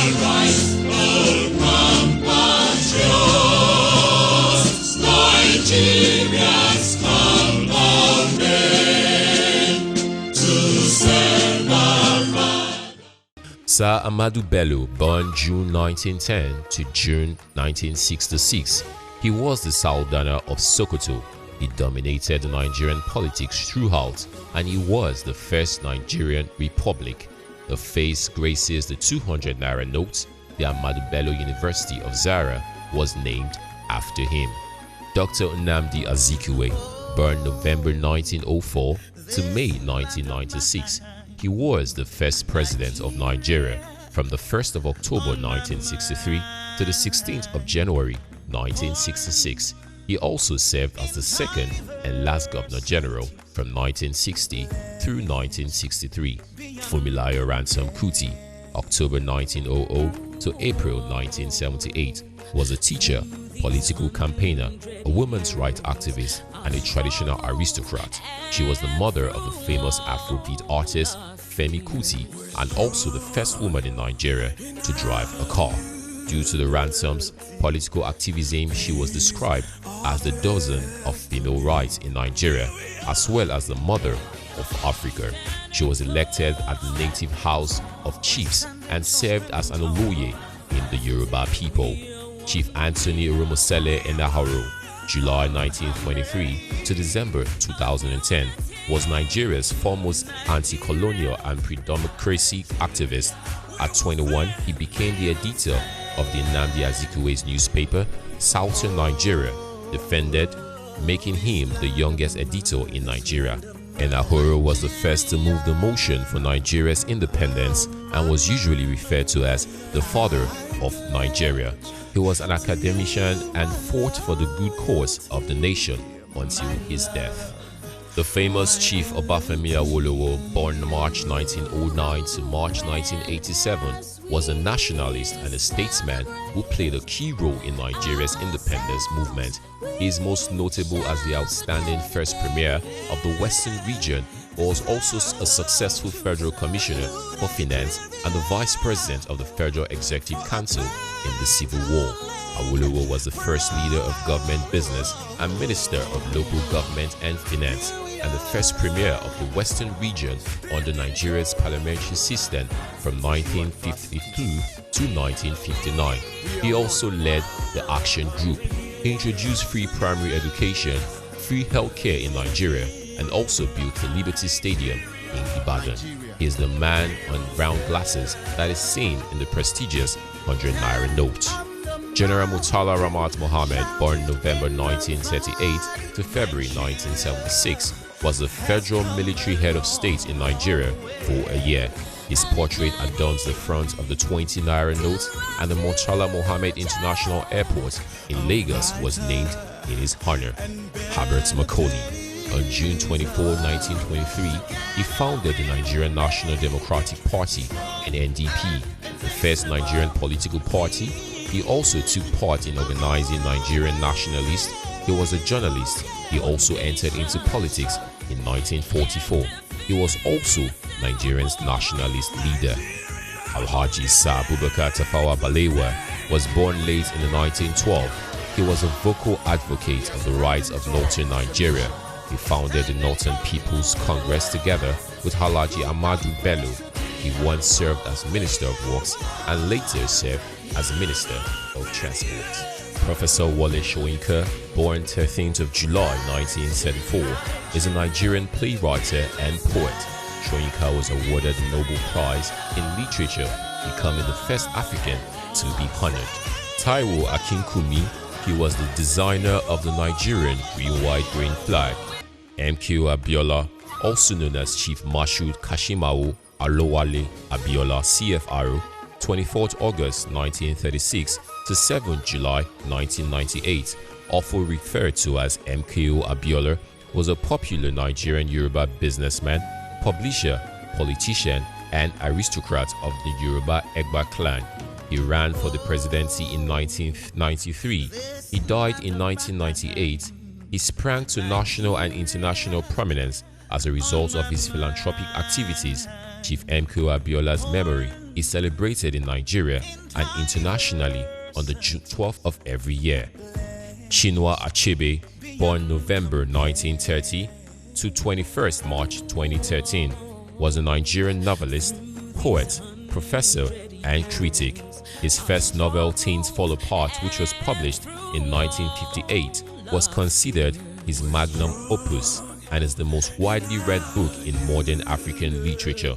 Arise, O compatriots, Nigerians come again to serve our father. Sir Ahmadu Bello, born June 1910 to June 1966, he was the Sultana of Sokoto. He dominated the Nigerian politics throughout, and he was the first Nigerian republic. The face graces the 200 naira note. The Ahmadu Bello University of Zaria was named after him. Dr. Nnamdi Azikiwe, born November 1904 to May 1996, he was the first president of Nigeria from the 1st of October 1963 to the 16th of January 1966. He also served as the second and last Governor General from 1960 through 1963. Fumilayo Ransom Kuti, October 1900 to April 1978, was a teacher, political campaigner, a women's rights activist, and a traditional aristocrat. She was the mother of the famous Afrobeat artist Femi Kuti and also the first woman in Nigeria to drive a car. Due to the Ransom's political activism, she was described as the dozen of female rights in Nigeria, as well as the mother of Africa. She was elected at the Native House of Chiefs and served as an Oloye in the Yoruba people. Chief Anthony Romosele Haro, July 1923 to December 2010, was Nigeria's foremost anti-colonial and pro-democracy activist. At 21, he became the editor of the Nnamdi Azikiwe's newspaper, Southern Nigeria, defended, making him the youngest editor in Nigeria. Haro was the first to move the motion for Nigeria's independence and was usually referred to as the father of Nigeria. He was an academician and fought for the good cause of the nation until his death. The famous Chief Obafemi Awolowo, born March 1909 to March 1987, was a nationalist and a statesman who played a key role in Nigeria's independence movement. He is most notable as the outstanding first premier of the Western region, but was also a successful federal commissioner for finance and the vice president of the Federal Executive Council in the Civil War. Awolowo was the first leader of government business and minister of local government and finance, and the first premier of the Western region under Nigeria's parliamentary system from 1952 to 1959. He also led the Action Group. He introduced free primary education, free healthcare in Nigeria, and also built the Liberty Stadium in Ibadan. He is the man on round glasses that is seen in the prestigious 100 naira note. General Murtala Ramat Mohammad, born November 1938 to February 1976, was the federal military head of state in Nigeria for a year. His portrait adorns the front of the 20 naira note, and the Murtala Mohammed International Airport in Lagos was named in his honor. Herbert Macaulay. On June 24, 1923, he founded the Nigerian National Democratic Party, an NDP, the first Nigerian political party. He also took part in organizing Nigerian nationalists. He was a journalist. He also entered into politics in 1944. He was also Nigeria's nationalist leader. Alhaji Sir Abubakar Tafawa Balewa was born late in the 1912. He was a vocal advocate of the rights of Northern Nigeria. He founded the Northern People's Congress together with Alhaji Ahmadu Bello. He once served as Minister of Works and later served as Minister of Transport. Professor Wole Soyinka, born 13th of July 1934, is a Nigerian playwright and poet. Soyinka was awarded the Nobel Prize in Literature, becoming the first African to be honored. Taiwo Akinkunmi, he was the designer of the Nigerian green, white, green flag. MKO Abiola, also known as Chief Marshal Kashimawo Alowale Abiola CFRO, 24th August 1936 to 7th July 1998, often referred to as MKO Abiola, was a popular Nigerian Yoruba businessman, publisher, politician, and aristocrat of the Yoruba Egba clan. He ran for the presidency in 1993. He died in 1998. He sprang to national and international prominence as a result of his philanthropic activities. Chief MKO Abiola's memory is celebrated in Nigeria and internationally on the June 12th of every year. Chinua Achebe, born November 1930 to 21st March 2013, was a Nigerian novelist, poet, professor, and critic. His first novel, Things Fall Apart, which was published in 1958, was considered his magnum opus and is the most widely read book in modern African literature.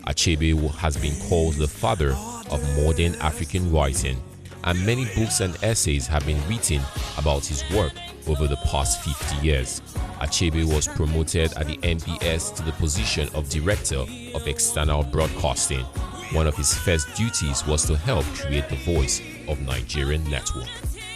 Achebe has been called the father of modern African writing, and many books and essays have been written about his work over the past 50 years. Achebe was promoted at the NBS to the position of Director of External Broadcasting. One of his first duties was to help create the Voice of Nigerian Network.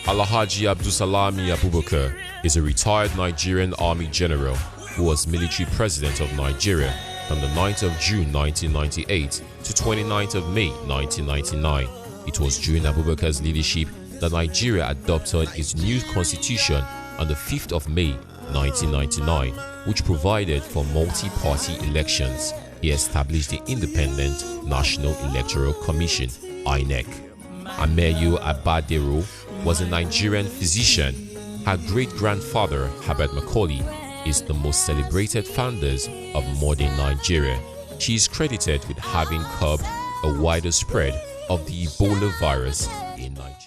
Alhaji Abdulsalami Abubakar is a retired Nigerian Army general who was military president of Nigeria from the 9th of June 1998 to 29th of May 1999. It was during Abubakar's leadership that Nigeria adopted its new constitution on the 5th of May 1999, which provided for multi-party elections. He established the Independent National Electoral Commission, INEC. Ameyu Abadero was a Nigerian physician. Her great-grandfather, Herbert Macaulay, is the most celebrated founders of modern Nigeria. She is credited with having curbed a wider spread of the Ebola virus in Nigeria.